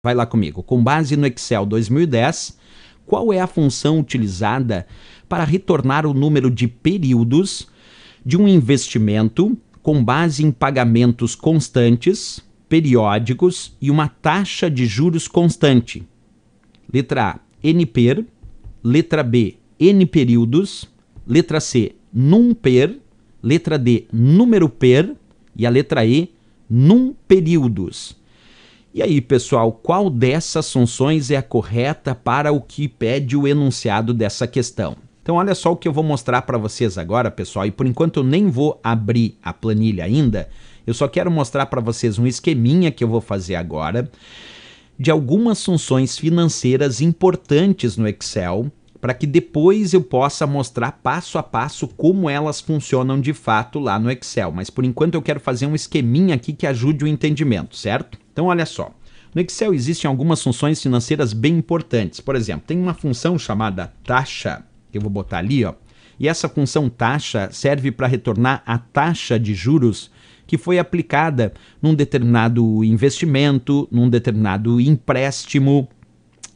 Vai lá comigo. Com base no Excel 2010, qual é a função utilizada para retornar o número de períodos de um investimento com base em pagamentos constantes, periódicos e uma taxa de juros constante? Letra A, NPER. Letra B, N períodos. Letra C, num per. Letra D, número per. E a letra E, num períodos. E aí, pessoal, qual dessas funções é a correta para o que pede o enunciado dessa questão? Então, olha só o que eu vou mostrar para vocês agora, pessoal. E por enquanto eu nem vou abrir a planilha ainda. Eu só quero mostrar para vocês um esqueminha que eu vou fazer agora de algumas funções financeiras importantes no Excel, para que depois eu possa mostrar passo a passo como elas funcionam de fato lá no Excel. Mas por enquanto eu quero fazer um esqueminha aqui que ajude o entendimento, certo? Então olha só, no Excel existem algumas funções financeiras bem importantes. Por exemplo, tem uma função chamada taxa, que eu vou botar ali, ó, e essa função taxa serve para retornar a taxa de juros que foi aplicada num determinado investimento, num determinado empréstimo.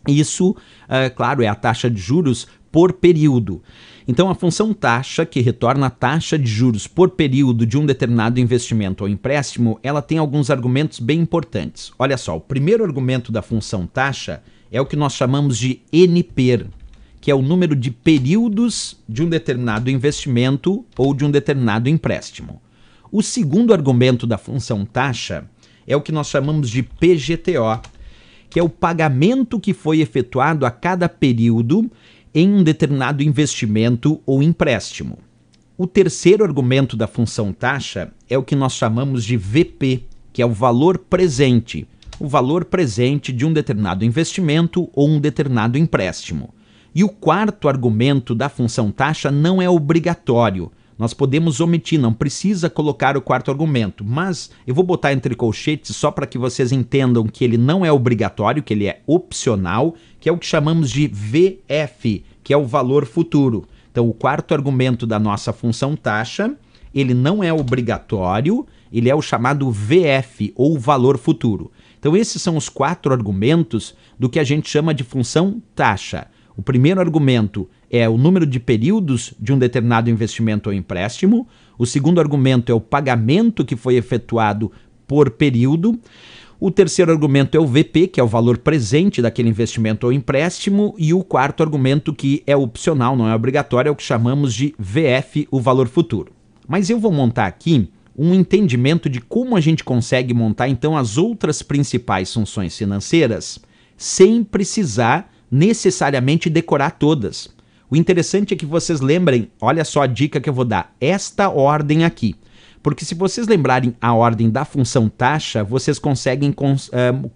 Isso, claro, é a taxa de juros por período. Então, a função taxa, que retorna a taxa de juros por período de um determinado investimento ou empréstimo, ela tem alguns argumentos bem importantes. Olha só, o primeiro argumento da função taxa é o que nós chamamos de NPER, que é o número de períodos de um determinado investimento ou de um determinado empréstimo. O segundo argumento da função taxa é o que nós chamamos de PGTO, que é o pagamento que foi efetuado a cada período em um determinado investimento ou empréstimo. O terceiro argumento da função taxa é o que nós chamamos de VP, que é o valor presente de um determinado investimento ou um determinado empréstimo. E o quarto argumento da função taxa não é obrigatório. Nós podemos omitir, não precisa colocar o quarto argumento, mas eu vou botar entre colchetes só para que vocês entendam que ele não é obrigatório, que ele é opcional, que é o que chamamos de VF, que é o valor futuro. Então, o quarto argumento da nossa função taxa, ele não é obrigatório, ele é o chamado VF, ou valor futuro. Então, esses são os quatro argumentos do que a gente chama de função taxa. O primeiro argumento é o número de períodos de um determinado investimento ou empréstimo. O segundo argumento é o pagamento que foi efetuado por período. O terceiro argumento é o VP, que é o valor presente daquele investimento ou empréstimo. E o quarto argumento, que é opcional, não é obrigatório, é o que chamamos de VF, o valor futuro. Mas eu vou montar aqui um entendimento de como a gente consegue montar, então, as outras principais funções financeiras sem precisar necessariamente decorar todas. O interessante é que vocês lembrem, olha só a dica que eu vou dar, esta ordem aqui. Porque se vocês lembrarem a ordem da função taxa, vocês conseguem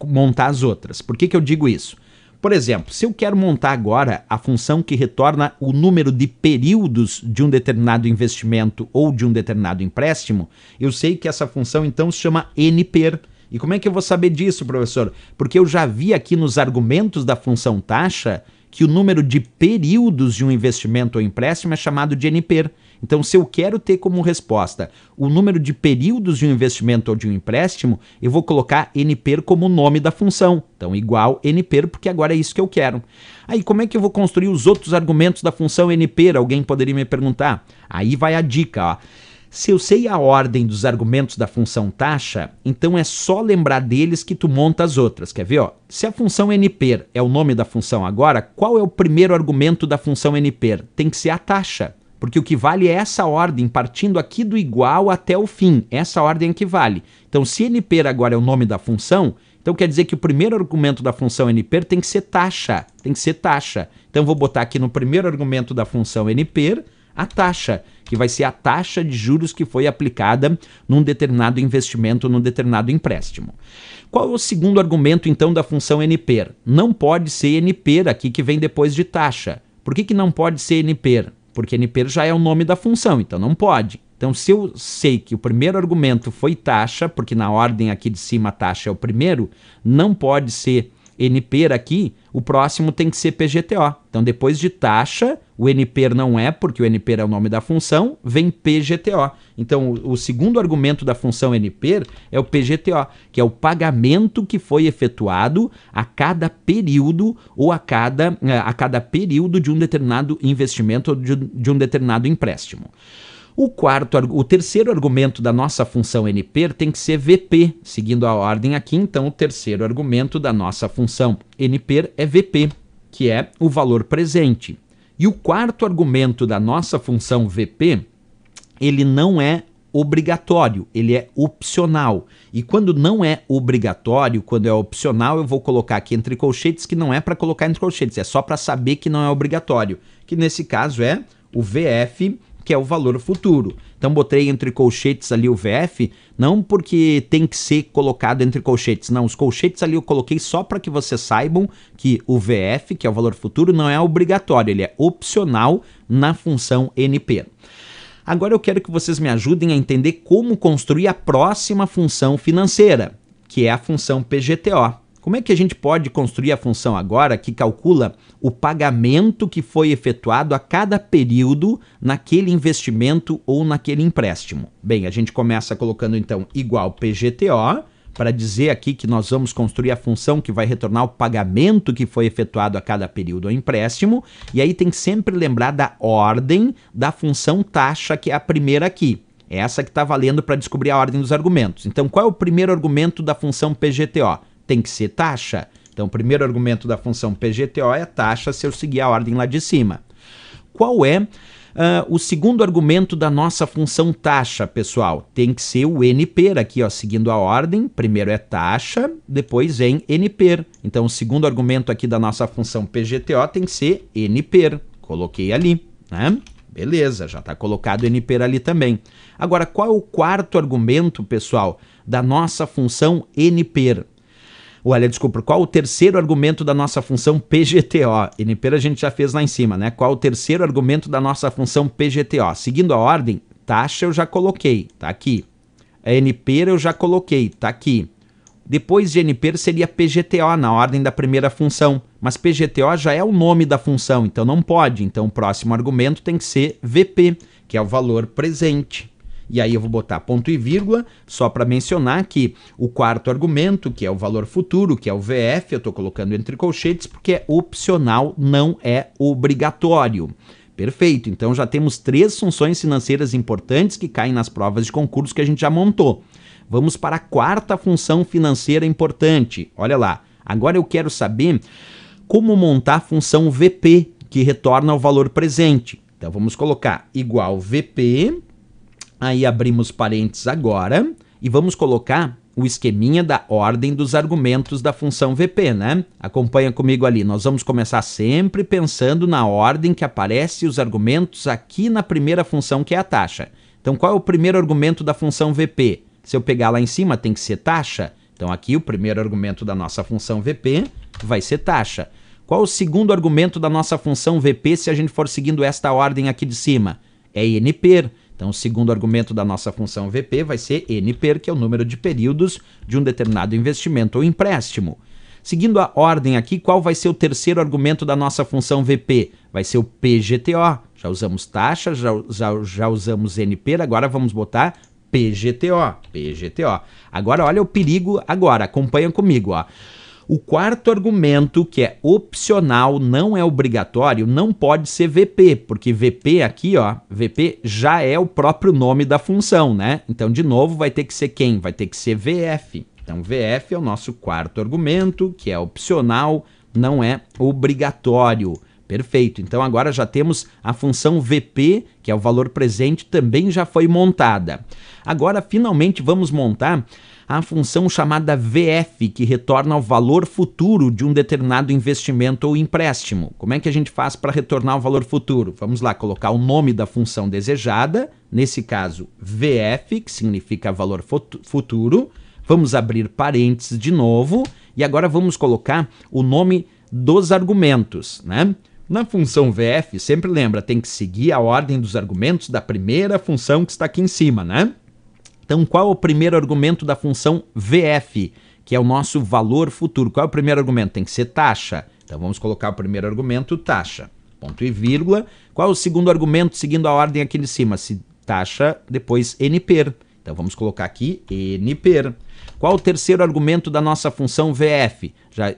montar as outras. Por que eu digo isso? Por exemplo, se eu quero montar agora a função que retorna o número de períodos de um determinado investimento ou de um determinado empréstimo, eu sei que essa função então se chama NPER. E como é que eu vou saber disso, professor? Porque eu já vi aqui nos argumentos da função taxa que o número de períodos de um investimento ou empréstimo é chamado de NPER. Então, se eu quero ter como resposta o número de períodos de um investimento ou de um empréstimo, eu vou colocar NPER como nome da função. Então, igual NPER, porque agora é isso que eu quero. Aí, como é que eu vou construir os outros argumentos da função NPER? Alguém poderia me perguntar. Aí vai a dica, ó. Se eu sei a ordem dos argumentos da função taxa, então é só lembrar deles que tu monta as outras. Quer ver? Ó? Se a função NPER é o nome da função agora, qual é o primeiro argumento da função NPER? Tem que ser a taxa, porque o que vale é essa ordem, partindo aqui do igual até o fim. Essa ordem é que vale. Então, se NPER agora é o nome da função, então quer dizer que o primeiro argumento da função NPER tem que ser taxa. Tem que ser taxa. Então, eu vou botar aqui no primeiro argumento da função NPER a taxa, que vai ser a taxa de juros que foi aplicada num determinado investimento, num determinado empréstimo. Qual é o segundo argumento, então, da função NPER? Não pode ser NPER aqui que vem depois de taxa. Por que não pode ser NPER? Porque NPER já é o nome da função, então não pode. Então, se eu sei que o primeiro argumento foi taxa, porque na ordem aqui de cima a taxa é o primeiro, não pode ser NPER aqui, o próximo tem que ser PGTO. Então, depois de taxa, o NPER não é, porque o NPER é o nome da função, vem PGTO. Então, o segundo argumento da função NPER é o PGTO, que é o pagamento que foi efetuado a cada período ou a cada período de um determinado investimento ou de um determinado empréstimo. O terceiro argumento da nossa função NPER tem que ser VP, seguindo a ordem aqui. Então, o terceiro argumento da nossa função NPER é VP, que é o valor presente. E o quarto argumento da nossa função VP, ele não é obrigatório, ele é opcional. E quando não é obrigatório, quando é opcional, eu vou colocar aqui entre colchetes, que não é para colocar entre colchetes, é só para saber que não é obrigatório, que nesse caso é o VF, que é o valor futuro. Então, botei entre colchetes ali o VF, não porque tem que ser colocado entre colchetes, não, os colchetes ali eu coloquei só para que vocês saibam que o VF, que é o valor futuro, não é obrigatório, ele é opcional na função NPER. Agora eu quero que vocês me ajudem a entender como construir a próxima função financeira, que é a função PGTO. Como é que a gente pode construir a função agora que calcula o pagamento que foi efetuado a cada período naquele investimento ou naquele empréstimo? Bem, a gente começa colocando então igual PGTO, para dizer aqui que nós vamos construir a função que vai retornar o pagamento que foi efetuado a cada período ou empréstimo, e aí tem que sempre lembrar da ordem da função taxa, que é a primeira aqui. É essa que está valendo para descobrir a ordem dos argumentos. Então, qual é o primeiro argumento da função PGTO? Tem que ser taxa. Então, o primeiro argumento da função PGTO é taxa, se eu seguir a ordem lá de cima. Qual é o segundo argumento da nossa função taxa, pessoal? Tem que ser o NPER aqui, ó, seguindo a ordem. Primeiro é taxa, depois vem NPER. Então, o segundo argumento aqui da nossa função PGTO tem que ser NPER. Coloquei ali, né? Beleza, já está colocado o NPER ali também. Agora, qual é o quarto argumento, pessoal, da nossa função NPER? Olha, desculpa, qual o terceiro argumento da nossa função PGTO? NPER a gente já fez lá em cima, né? Qual o terceiro argumento da nossa função PGTO? Seguindo a ordem, taxa eu já coloquei, tá aqui. A NPER eu já coloquei, tá aqui. Depois de NPER seria PGTO na ordem da primeira função, mas PGTO já é o nome da função, então não pode. Então o próximo argumento tem que ser VP, que é o valor presente. E aí eu vou botar ponto e vírgula, só para mencionar que o quarto argumento, que é o valor futuro, que é o VF, eu estou colocando entre colchetes porque é opcional, não é obrigatório. Perfeito, então já temos 3 funções financeiras importantes que caem nas provas de concurso que a gente já montou. Vamos para a quarta função financeira importante. Olha lá, agora eu quero saber como montar a função VP, que retorna o valor presente. Então vamos colocar igual VP... Aí abrimos parênteses agora e vamos colocar o esqueminha da ordem dos argumentos da função VP, né? Acompanha comigo ali. Nós vamos começar sempre pensando na ordem que aparece os argumentos aqui na primeira função, que é a taxa. Então, qual é o primeiro argumento da função VP? Se eu pegar lá em cima, tem que ser taxa. Então, aqui o primeiro argumento da nossa função VP vai ser taxa. Qual o segundo argumento da nossa função VP se a gente for seguindo esta ordem aqui de cima? É NPER. Então, o segundo argumento da nossa função VP vai ser NPER, que é o número de períodos de um determinado investimento ou empréstimo. Seguindo a ordem aqui, qual vai ser o terceiro argumento da nossa função VP? Vai ser o PGTO. Já usamos taxa, já usamos NPER, agora vamos botar PGTO. PGTO. Agora, olha o perigo agora, acompanha comigo, ó. O quarto argumento, que é opcional, não é obrigatório, não pode ser VP, porque VP aqui, ó, VP já é o próprio nome da função, né? Então, de novo, vai ter que ser quem? Vai ter que ser VF. Então, VF é o nosso quarto argumento, que é opcional, não é obrigatório. Perfeito. Então, agora já temos a função VP, que é o valor presente, também já foi montada. Agora, finalmente, vamos montar a função chamada VF, que retorna o valor futuro de um determinado investimento ou empréstimo. Como é que a gente faz para retornar o valor futuro? Vamos lá, colocar o nome da função desejada, nesse caso VF, que significa valor futuro. Vamos abrir parênteses de novo e agora vamos colocar o nome dos argumentos, né? Na função VF, sempre lembra, tem que seguir a ordem dos argumentos da primeira função que está aqui em cima, né? Então, qual é o primeiro argumento da função VF, que é o nosso valor futuro. Qual é o primeiro argumento? Tem que ser taxa. Então vamos colocar o primeiro argumento, taxa. Ponto e vírgula. Qual é o segundo argumento, seguindo a ordem aqui de cima? Se taxa, depois NPER. Então vamos colocar aqui NPER. Qual o terceiro argumento da nossa função VF?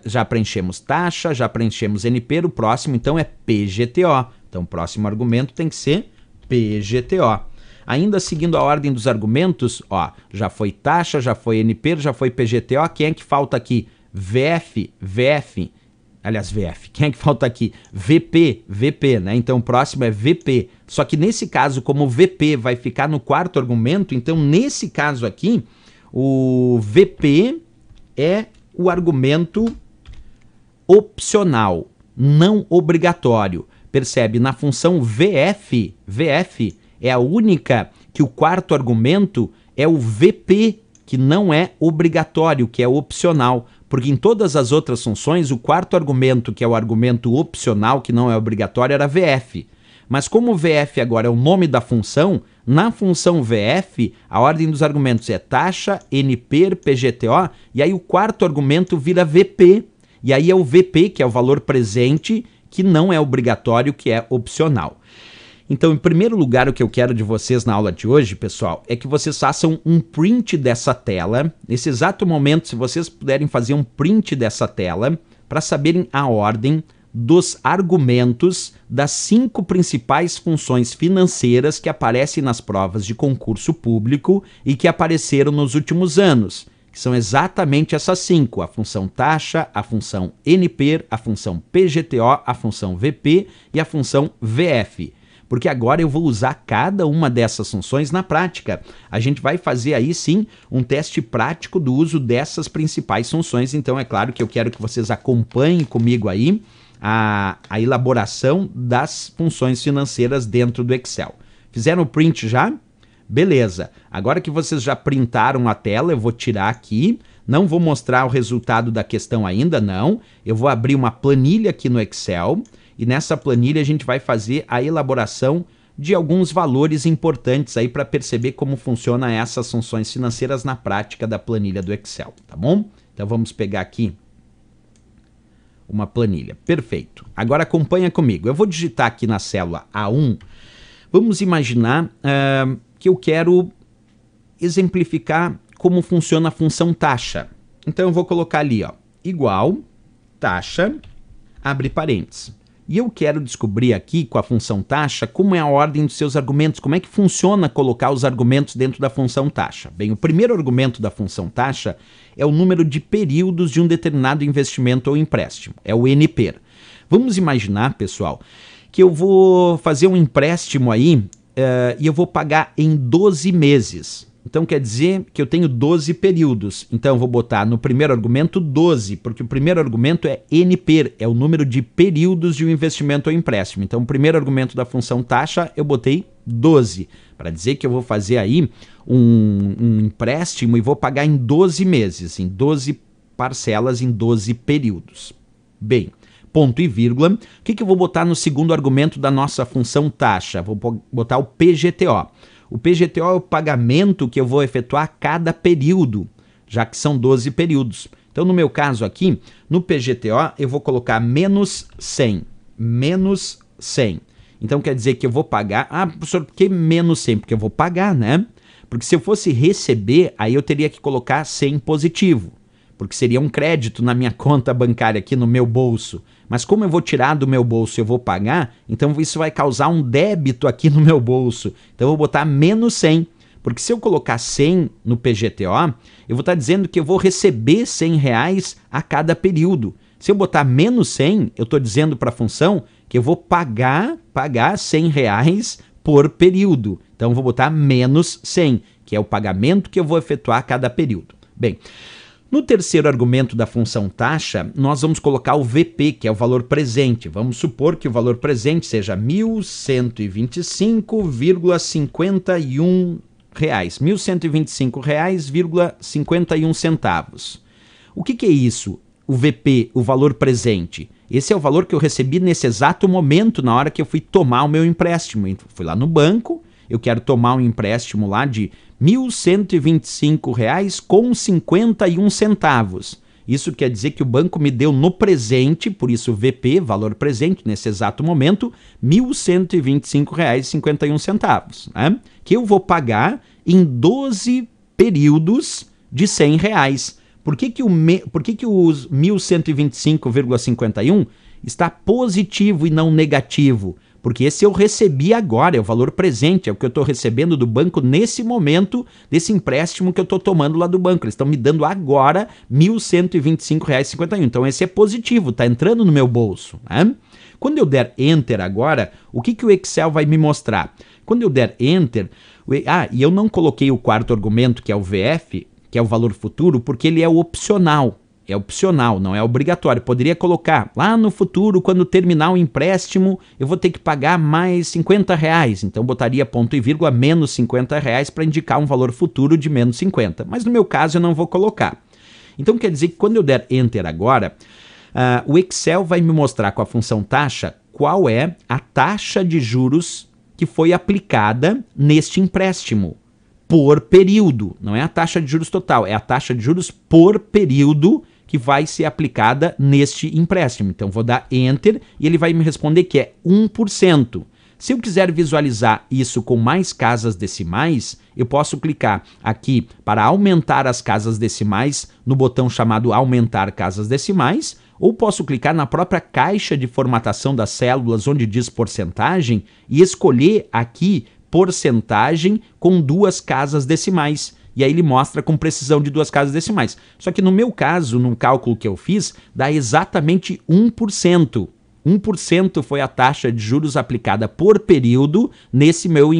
Já preenchemos taxa, já preenchemos NPER, o próximo então é PGTO. Então o próximo argumento tem que ser PGTO. Ainda seguindo a ordem dos argumentos, ó, já foi taxa, já foi NPER, já foi PGTO. Quem é que falta aqui? VF. Aliás, VF. Quem é que falta aqui? VP, né? Então o próximo é VP. Só que nesse caso, como o VP vai ficar no quarto argumento, então nesse caso aqui, o VP é o argumento opcional, não obrigatório. Percebe? Na função VF é a única que o quarto argumento é o VP, que não é obrigatório, que é opcional. Porque em todas as outras funções, o quarto argumento, que é o argumento opcional, que não é obrigatório, era VF. Mas como o VF agora é o nome da função, na função VF, a ordem dos argumentos é taxa, NPER, PGTO, e aí o quarto argumento vira VP. E aí é o VP, que é o valor presente, que não é obrigatório, que é opcional. Então, em primeiro lugar, o que eu quero de vocês na aula de hoje, pessoal, é que vocês façam um print dessa tela. Nesse exato momento, se vocês puderem fazer um print dessa tela, para saberem a ordem dos argumentos das 5 principais funções financeiras que aparecem nas provas de concurso público e que apareceram nos últimos anos, que são exatamente essas 5, a função taxa, a função NPER, a função PGTO, a função VP e a função VF. Porque agora eu vou usar cada uma dessas funções na prática. A gente vai fazer aí sim um teste prático do uso dessas principais funções, então é claro que eu quero que vocês acompanhem comigo aí a elaboração das funções financeiras dentro do Excel. Fizeram o print já? Beleza. Agora que vocês já printaram a tela, eu vou tirar aqui. Não vou mostrar o resultado da questão ainda, não. Eu vou abrir uma planilha aqui no Excel e nessa planilha a gente vai fazer a elaboração de alguns valores importantes aí para perceber como funcionam essas funções financeiras na prática da planilha do Excel, tá bom? Então vamos pegar aqui uma planilha. Perfeito. Agora acompanha comigo. Eu vou digitar aqui na célula A1. Vamos imaginar que eu quero exemplificar como funciona a função taxa. Então eu vou colocar ali, ó, igual taxa, abre parênteses. E eu quero descobrir aqui com a função taxa como é a ordem dos seus argumentos, como é que funciona colocar os argumentos dentro da função taxa. Bem, o primeiro argumento da função taxa é o número de períodos de um determinado investimento ou empréstimo, é o NPER. Vamos imaginar, pessoal, que eu vou fazer um empréstimo aí e eu vou pagar em 12 meses. Então quer dizer que eu tenho 12 períodos. Então eu vou botar no primeiro argumento 12, porque o primeiro argumento é NPER, é o número de períodos de um investimento ou empréstimo. Então o primeiro argumento da função taxa eu botei 12, para dizer que eu vou fazer aí um empréstimo e vou pagar em 12 meses, em 12 parcelas, em 12 períodos. Bem, ponto e vírgula. O que eu vou botar no segundo argumento da nossa função taxa? Vou botar o PGTO. O PGTO é o pagamento que eu vou efetuar a cada período, já que são 12 períodos. Então, no meu caso aqui, no PGTO, eu vou colocar menos 100. Menos 100. Então, quer dizer que eu vou pagar... Ah, professor, por que menos 100? Porque eu vou pagar, né? Porque se eu fosse receber, aí eu teria que colocar 100 positivo. Porque seria um crédito na minha conta bancária aqui no meu bolso. Mas como eu vou tirar do meu bolso e eu vou pagar, então isso vai causar um débito aqui no meu bolso. Então eu vou botar menos 100. Porque se eu colocar 100 no PGTO, eu vou estar dizendo que eu vou receber R$100 a cada período. Se eu botar menos 100, eu estou dizendo para a função que eu vou pagar R$100 por período. Então eu vou botar menos 100, que é o pagamento que eu vou efetuar a cada período. Bem, no terceiro argumento da função taxa, nós vamos colocar o VP, que é o valor presente. Vamos supor que o valor presente seja R$ 1.125,51. R$ 1.125,51. O que é isso? O VP, o valor presente. Esse é o valor que eu recebi nesse exato momento, na hora que eu fui tomar o meu empréstimo. Fui lá no banco, eu quero tomar um empréstimo lá de R$ 1.125,51. Isso quer dizer que o banco me deu no presente, por isso VP, valor presente, nesse exato momento, R$ 1.125,51, né? Que eu vou pagar em 12 períodos de R$ 100. Por que os 1.125,51 está positivo e não negativo? Porque esse eu recebi agora, é o valor presente, é o que eu estou recebendo do banco nesse momento desse empréstimo que eu estou tomando lá do banco. Eles estão me dando agora R$ 1.125,51. Então esse é positivo, está entrando no meu bolso, né? Quando eu der Enter agora, o que o Excel vai me mostrar? Quando eu der Enter... e eu não coloquei o quarto argumento, que é o VF, que é o valor futuro, porque ele é opcional. É opcional, não é obrigatório. Poderia colocar lá no futuro, quando terminar o empréstimo, eu vou ter que pagar mais R$ 50. Então botaria ponto e vírgula menos R$ 50 para indicar um valor futuro de menos 50. Mas no meu caso eu não vou colocar. Então quer dizer que quando eu der Enter agora, o Excel vai me mostrar com a função taxa qual é a taxa de juros que foi aplicada neste empréstimo por período. Não é a taxa de juros total, é a taxa de juros por período que vai ser aplicada neste empréstimo. Então, vou dar Enter e ele vai me responder que é 1%. Se eu quiser visualizar isso com mais casas decimais, eu posso clicar aqui para aumentar as casas decimais no botão chamado Aumentar Casas Decimais, ou posso clicar na própria caixa de formatação das células onde diz porcentagem e escolher aqui porcentagem com 2 casas decimais. E aí ele mostra com precisão de 2 casas decimais. Só que no meu caso, no cálculo que eu fiz, dá exatamente 1%. 1% foi a taxa de juros aplicada por período nesse meu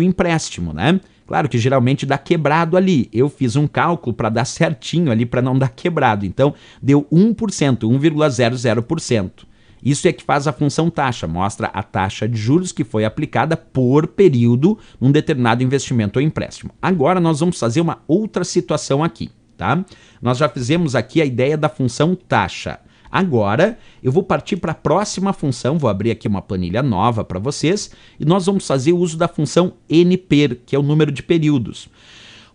empréstimo, né? Claro que geralmente dá quebrado ali. Eu fiz um cálculo para dar certinho ali, para não dar quebrado. Então, deu 1%, 1,00%. Isso é que faz a função taxa, mostra a taxa de juros que foi aplicada por período num determinado investimento ou empréstimo. Agora nós vamos fazer uma outra situação aqui, tá? Nós já fizemos aqui a ideia da função taxa. Agora eu vou partir para a próxima função, vou abrir aqui uma planilha nova para vocês e nós vamos fazer o uso da função NPER, que é o número de períodos.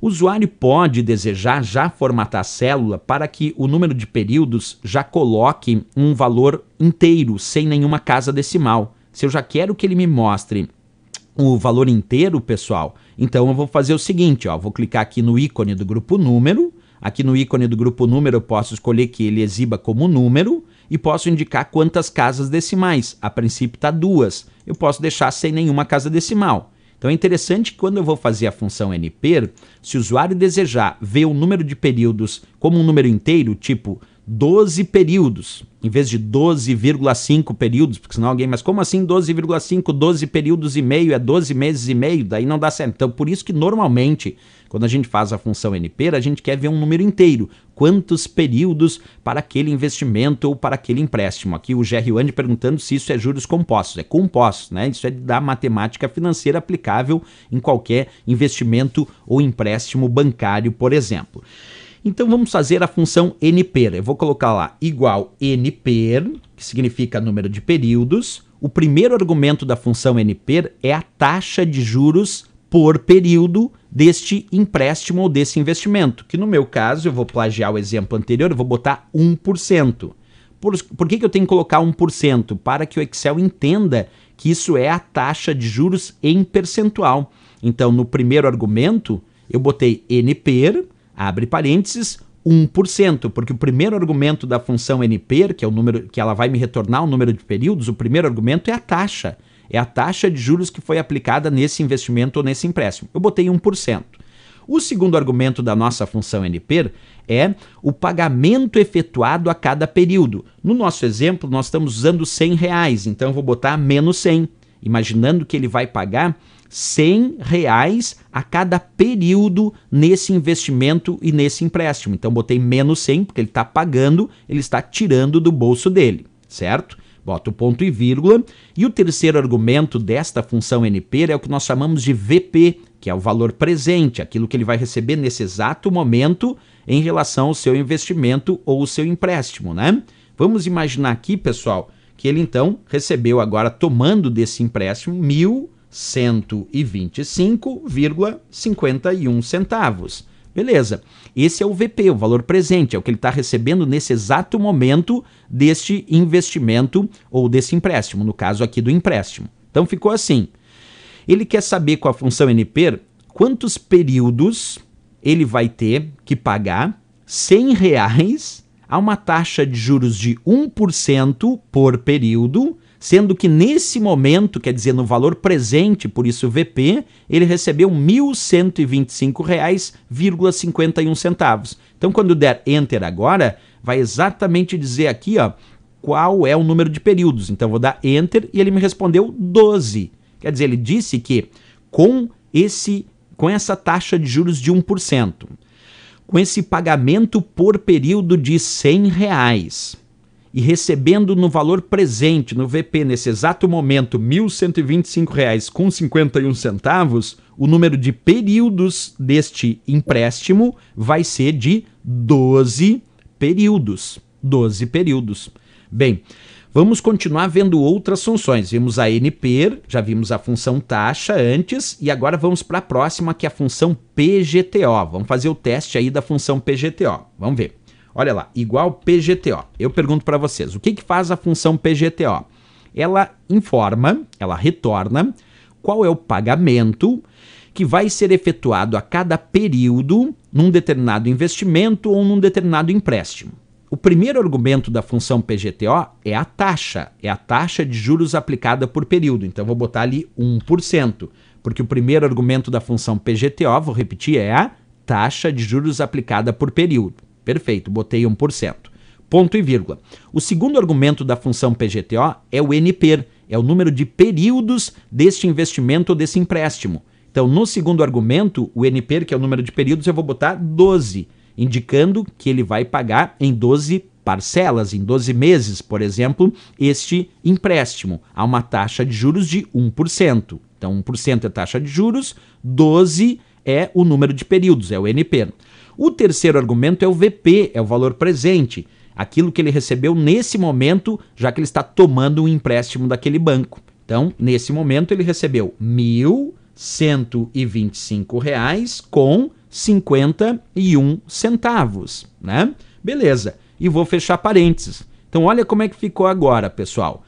O usuário pode desejar já formatar a célula para que o número de períodos já coloque um valor inteiro, sem nenhuma casa decimal. Se eu já quero que ele me mostre o valor inteiro, pessoal, então eu vou fazer o seguinte, ó, vou clicar aqui no ícone do grupo número. Aqui no ícone do grupo número eu posso escolher que ele exiba como número e posso indicar quantas casas decimais. A princípio está 2. Eu posso deixar sem nenhuma casa decimal. Então é interessante que quando eu vou fazer a função NPER, se o usuário desejar ver o número de períodos como um número inteiro, tipo 12 períodos, em vez de 12,5 períodos, porque senão alguém, mas como assim 12,5, 12 períodos e meio, é 12 meses e meio, daí não dá certo. Então por isso que normalmente, quando a gente faz a função NPER, a gente quer ver um número inteiro. Quantos períodos para aquele investimento ou para aquele empréstimo? Aqui o GR1 perguntando se isso é juros compostos. É compostos, né? Isso é da matemática financeira aplicável em qualquer investimento ou empréstimo bancário, por exemplo. Então vamos fazer a função NPER. Eu vou colocar lá igual NPER, que significa número de períodos. O primeiro argumento da função NPER é a taxa de juros por período deste empréstimo ou desse investimento, que no meu caso, eu vou plagiar o exemplo anterior, eu vou botar 1%. Por que eu tenho que colocar 1%? Para que o Excel entenda que isso é a taxa de juros em percentual. Então, no primeiro argumento, eu botei NPER, abre parênteses, 1%, porque o primeiro argumento da função NPER, que é o número que ela vai me retornar o número de períodos, o primeiro argumento é a taxa. É a taxa de juros que foi aplicada nesse investimento ou nesse empréstimo. Eu botei 1%. O segundo argumento da nossa função NPER é o pagamento efetuado a cada período. No nosso exemplo, nós estamos usando R$ 100, então eu vou botar menos 100, imaginando que ele vai pagar R$ 100 a cada período nesse investimento e nesse empréstimo. Então botei menos 100, porque ele está pagando, ele está tirando do bolso dele, certo? Boto o ponto e vírgula. E o terceiro argumento desta função NPER é o que nós chamamos de VP, que é o valor presente, aquilo que ele vai receber nesse exato momento em relação ao seu investimento ou o seu empréstimo, né? Vamos imaginar aqui, pessoal, que ele então recebeu agora, tomando desse empréstimo, R$ 1.125,51. Beleza. Esse é o VP, o valor presente, é o que ele está recebendo nesse exato momento deste investimento ou desse empréstimo, no caso aqui do empréstimo. Então ficou assim. Ele quer saber com a função NP quantos períodos ele vai ter que pagar R$100 a uma taxa de juros de 1% por período, sendo que nesse momento, quer dizer, no valor presente, por isso VP, ele recebeu R$ 1.125,51. Então, quando der Enter agora, vai exatamente dizer aqui, ó, qual é o número de períodos. Então, vou dar Enter e ele me respondeu 12. Quer dizer, ele disse que com essa taxa de juros de 1%, com esse pagamento por período de R$100 e recebendo no valor presente, no VP, nesse exato momento, R$ 1.125,51, o número de períodos deste empréstimo vai ser de 12 períodos. 12 períodos. Bem, vamos continuar vendo outras funções. Vimos a NP, já vimos a função taxa antes, e agora vamos para a próxima, que é a função PGTO. Vamos fazer o teste aí da função PGTO. Vamos ver. Olha lá, igual PGTO. Eu pergunto para vocês, o que faz a função PGTO? Ela informa, ela retorna qual é o pagamento que vai ser efetuado a cada período num determinado investimento ou num determinado empréstimo. O primeiro argumento da função PGTO é a taxa de juros aplicada por período. Então, vou botar ali 1%, porque o primeiro argumento da função PGTO, vou repetir, é a taxa de juros aplicada por período. Perfeito, botei 1%. Ponto e vírgula. O segundo argumento da função PGTO é o NP, é o número de períodos deste investimento ou desse empréstimo. Então, no segundo argumento, o NP, que é o número de períodos, eu vou botar 12, indicando que ele vai pagar em 12 parcelas, em 12 meses, por exemplo, este empréstimo, a uma taxa de juros de 1%. Então, 1% é taxa de juros, 12 é o número de períodos, é o NP. O terceiro argumento é o VP, é o valor presente, aquilo que ele recebeu nesse momento, já que ele está tomando um empréstimo daquele banco. Então, nesse momento, ele recebeu R$ 1.125,51, né? Beleza. E vou fechar parênteses. Então, olha como é que ficou agora, pessoal.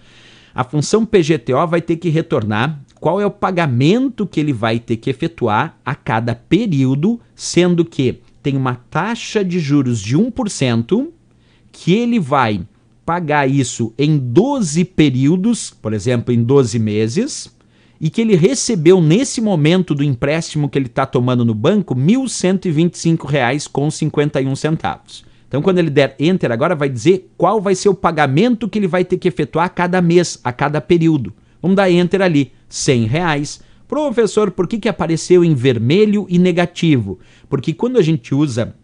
A função PGTO vai ter que retornar qual é o pagamento que ele vai ter que efetuar a cada período, sendo que tem uma taxa de juros de 1%, que ele vai pagar isso em 12 períodos, por exemplo, em 12 meses, e que ele recebeu nesse momento do empréstimo que ele está tomando no banco R$ 1.125,51. Então, quando ele der Enter agora, vai dizer qual vai ser o pagamento que ele vai ter que efetuar a cada mês, a cada período. Vamos dar Enter ali, R$ 100. Professor, por que apareceu em vermelho e negativo? Porque quando a gente usa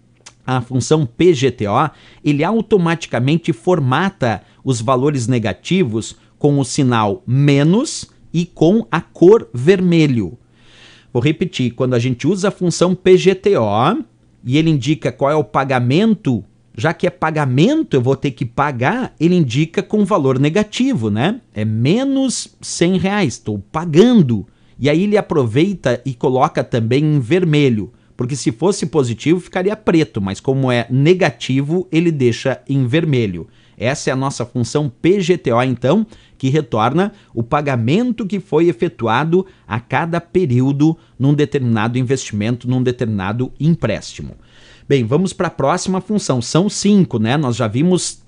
a função PGTO, ele automaticamente formata os valores negativos com o sinal menos e com a cor vermelho. Vou repetir, quando a gente usa a função PGTO e ele indica qual é o pagamento, já que é pagamento, eu vou ter que pagar, ele indica com valor negativo, né? É menos R$ 100, estou pagando. E aí ele aproveita e coloca também em vermelho, porque se fosse positivo ficaria preto, mas como é negativo, ele deixa em vermelho. Essa é a nossa função PGTO, então, que retorna o pagamento que foi efetuado a cada período num determinado investimento, num determinado empréstimo. Bem, vamos para a próxima função. São 5, né? Nós já vimos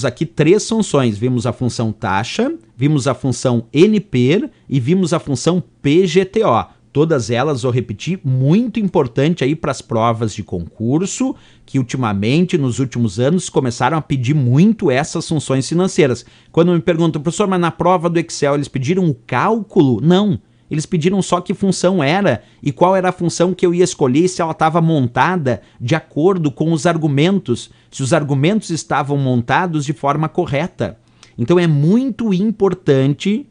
aqui 3 funções. Vimos a função taxa, vimos a função NP e vimos a função PGTO. Todas elas, vou repetir, muito importante aí para as provas de concurso, que ultimamente, nos últimos anos, começaram a pedir muito essas funções financeiras. Quando me perguntam, professor, mas na prova do Excel eles pediram o cálculo? Não. Eles pediram só que função era e qual era a função que eu ia escolher, se ela estava montada de acordo com os argumentos, se os argumentos estavam montados de forma correta. Então é muito importante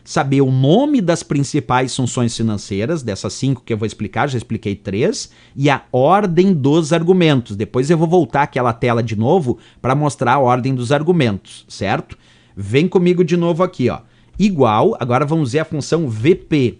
saber o nome das principais funções financeiras, dessas 5 que eu vou explicar, já expliquei 3, e a ordem dos argumentos. Depois eu vou voltar àquela tela de novo para mostrar a ordem dos argumentos, certo? Vem comigo de novo aqui, ó. igual, agora vamos ver a função VP,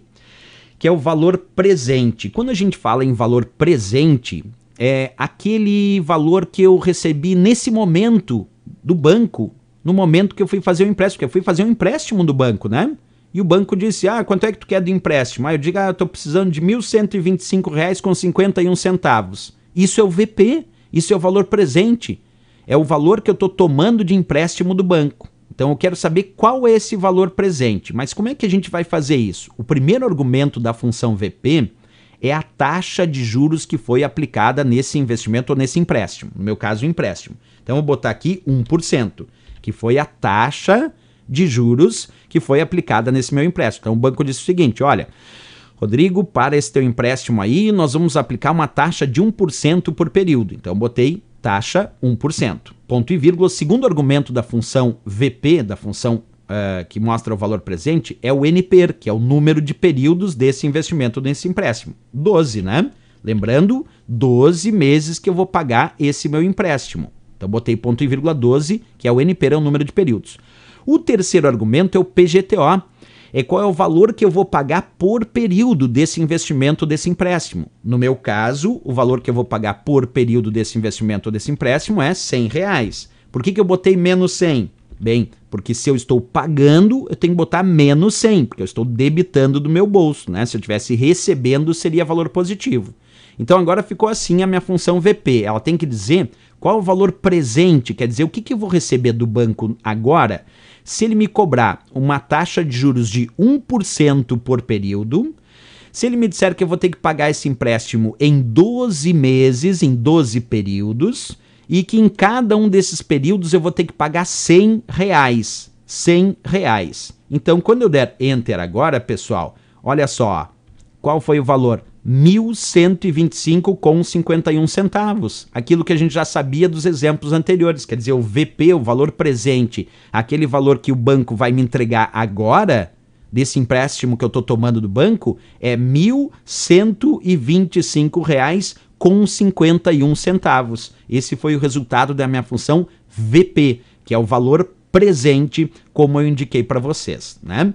que é o valor presente. Quando a gente fala em valor presente, é aquele valor que eu recebi nesse momento do banco, no momento que eu fui fazer o empréstimo, porque eu fui fazer um empréstimo do banco, né? E o banco disse, quanto é que tu quer do empréstimo? Eu digo, eu tô precisando de R$ 1.125,51. Isso é o VP, isso é o valor presente, é o valor que eu tô tomando de empréstimo do banco. Então eu quero saber qual é esse valor presente. Mas como é que a gente vai fazer isso? O primeiro argumento da função VP é a taxa de juros que foi aplicada nesse investimento ou nesse empréstimo. No meu caso, o empréstimo. Então eu vou botar aqui 1%, que foi a taxa de juros que foi aplicada nesse meu empréstimo. Então o banco disse o seguinte, olha, Rodrigo, para esse teu empréstimo aí, nós vamos aplicar uma taxa de 1% por período. Então eu botei taxa 1%. Ponto e vírgula. O segundo argumento da função VP, da função que mostra o valor presente, é o NPER, que é o número de períodos desse investimento, desse empréstimo. 12, né? Lembrando, 12 meses que eu vou pagar esse meu empréstimo. Então botei ponto e vírgula 12, que é o NPER, é o número de períodos. O terceiro argumento é o PGTO. É qual é o valor que eu vou pagar por período desse investimento, desse empréstimo. No meu caso, o valor que eu vou pagar por período desse investimento, desse empréstimo é R$100. Por que eu botei menos 100? Bem, porque se eu estou pagando, eu tenho que botar menos 100, porque eu estou debitando do meu bolso, né? Se eu estivesse recebendo, seria valor positivo. Então agora ficou assim a minha função VP. Ela tem que dizer qual é o valor presente, quer dizer, o que eu vou receber do banco agora se ele me cobrar uma taxa de juros de 1% por período, se ele me disser que eu vou ter que pagar esse empréstimo em 12 meses, em 12 períodos, e que em cada um desses períodos eu vou ter que pagar R$100. R$100. Então, quando eu der Enter agora, pessoal, olha só, qual foi o valor? R$ 1.125,51. Aquilo que a gente já sabia dos exemplos anteriores, quer dizer, o VP, o valor presente, aquele valor que o banco vai me entregar agora, desse empréstimo que eu estou tomando do banco, é R$ 1.125,51. Esse foi o resultado da minha função VP, que é o valor presente, como eu indiquei para vocês, né?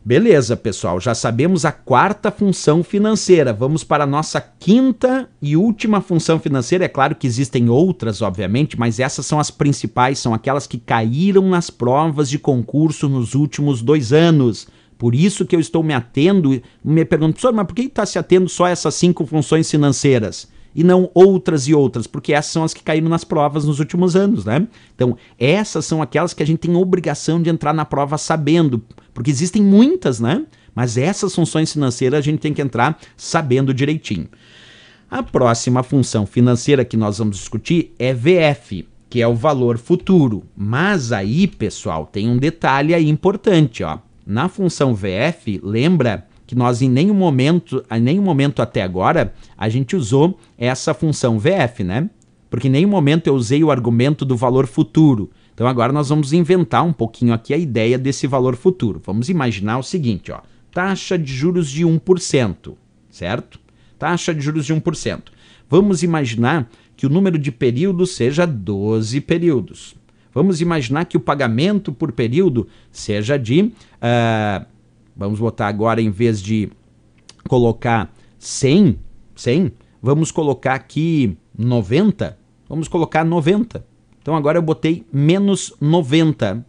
Beleza, pessoal, já sabemos a quarta função financeira. Vamos para a nossa quinta e última função financeira. É claro que existem outras, obviamente, mas essas são as principais, são aquelas que caíram nas provas de concurso nos últimos 2 anos. Por isso que eu estou me atendo, me pergunto, professor, mas por que está se atendo só a essas 5 funções financeiras? E não outras e outras, porque essas são as que caíram nas provas nos últimos anos, né? Então, essas são aquelas que a gente tem obrigação de entrar na prova sabendo, porque existem muitas, né? Mas essas funções financeiras a gente tem que entrar sabendo direitinho. A próxima função financeira que nós vamos discutir é VF, que é o valor futuro. Mas aí, pessoal, tem um detalhe aí importante, ó. Na função VF, lembra que nós em nenhum momento até agora, a gente usou essa função VF, né? Porque em nenhum momento eu usei o argumento do valor futuro. Então agora nós vamos inventar um pouquinho aqui a ideia desse valor futuro. Vamos imaginar o seguinte, ó, taxa de juros de 1%, certo? Taxa de juros de 1%. Vamos imaginar que o número de períodos seja 12 períodos. Vamos imaginar que o pagamento por período seja de... vamos botar agora, em vez de colocar 100, vamos colocar aqui 90. Vamos colocar 90. Então agora eu botei menos 90.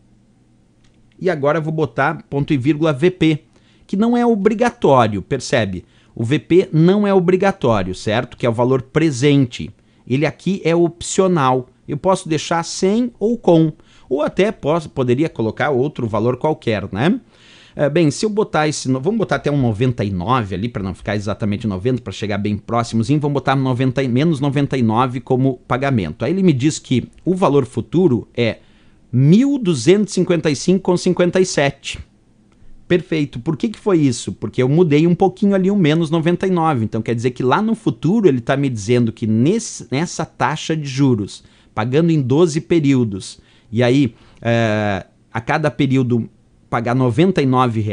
E agora eu vou botar ponto e vírgula VP, que não é obrigatório, percebe? O VP não é obrigatório, certo? Que é o valor presente. Ele aqui é opcional. Eu posso deixar sem ou com. Ou até poderia colocar outro valor qualquer, né? Bem, se eu botar esse... Vamos botar até um 99 ali, para não ficar exatamente 90, para chegar bem próximozinho. Vamos botar menos 99 como pagamento. Aí ele me diz que o valor futuro é 1.255,57. Perfeito. Por que foi isso? Porque eu mudei um pouquinho ali o menos 99. Então quer dizer que lá no futuro ele está me dizendo que nessa taxa de juros, pagando em 12 períodos, e aí a cada período pagar R$ 99,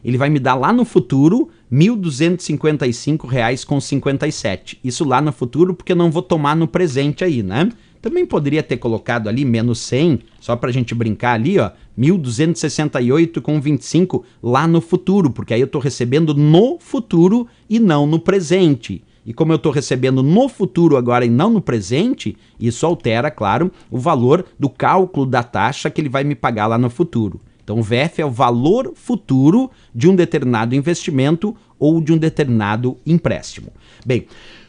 ele vai me dar lá no futuro R$ 1.255,57. Isso lá no futuro, porque eu não vou tomar no presente aí, né? Também poderia ter colocado ali menos 100, só para a gente brincar ali, ó, 1.268,25 lá no futuro, porque aí eu estou recebendo no futuro e não no presente. E como eu estou recebendo no futuro agora e não no presente, isso altera, claro, o valor do cálculo da taxa que ele vai me pagar lá no futuro. Então o VF é o valor futuro de um determinado investimento ou de um determinado empréstimo. Bem,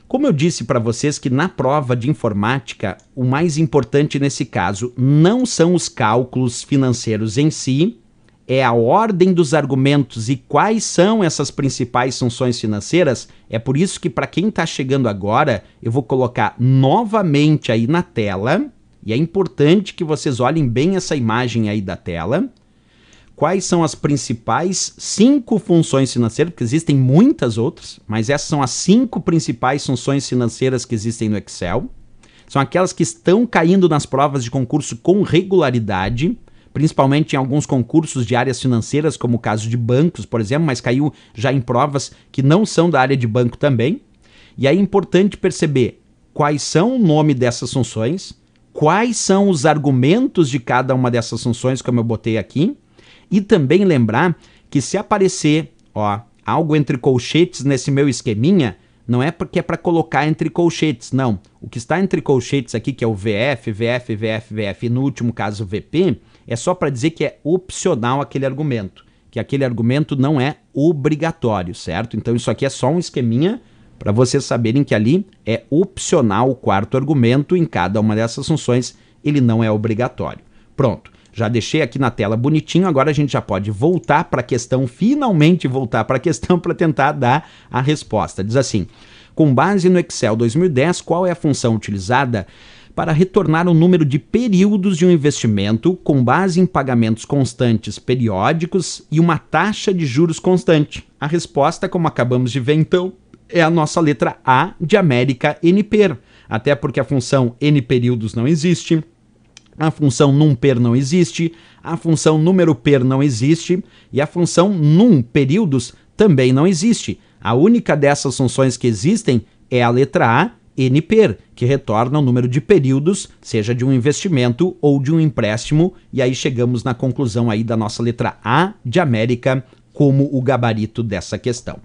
como eu disse para vocês que na prova de informática, o mais importante nesse caso não são os cálculos financeiros em si, é a ordem dos argumentos e quais são essas principais funções financeiras. É por isso que para quem está chegando agora, eu vou colocar novamente aí na tela, e é importante que vocês olhem bem essa imagem aí da tela. Quais são as principais 5 funções financeiras, porque existem muitas outras, mas essas são as 5 principais funções financeiras que existem no Excel. São aquelas que estão caindo nas provas de concurso com regularidade, principalmente em alguns concursos de áreas financeiras, como o caso de bancos, por exemplo, mas caiu já em provas que não são da área de banco também. E aí é importante perceber quais são o nome dessas funções, quais são os argumentos de cada uma dessas funções, como eu botei aqui, e também lembrar que se aparecer, ó, algo entre colchetes nesse meu esqueminha, não é porque é para colocar entre colchetes, não. O que está entre colchetes aqui, que é o VF, VF, VF, VF, e no último caso VP, é só para dizer que é opcional aquele argumento, que aquele argumento não é obrigatório, certo? Então isso aqui é só um esqueminha para vocês saberem que ali é opcional o quarto argumento em cada uma dessas funções, ele não é obrigatório. Pronto. Já deixei aqui na tela bonitinho, agora a gente já pode voltar para a questão, finalmente voltar para a questão para tentar dar a resposta. Diz assim, com base no Excel 2010, qual é a função utilizada para retornar o número de períodos de um investimento com base em pagamentos constantes periódicos e uma taxa de juros constante? A resposta, como acabamos de ver então, é a nossa letra A de América NPER, até porque a função N períodos não existe, a função numper não existe, a função número per não existe e a função num períodos também não existe. A única dessas funções que existem é a letra A, NPER, que retorna o número de períodos, seja de um investimento ou de um empréstimo, e aí chegamos na conclusão aí da nossa letra A de América como o gabarito dessa questão.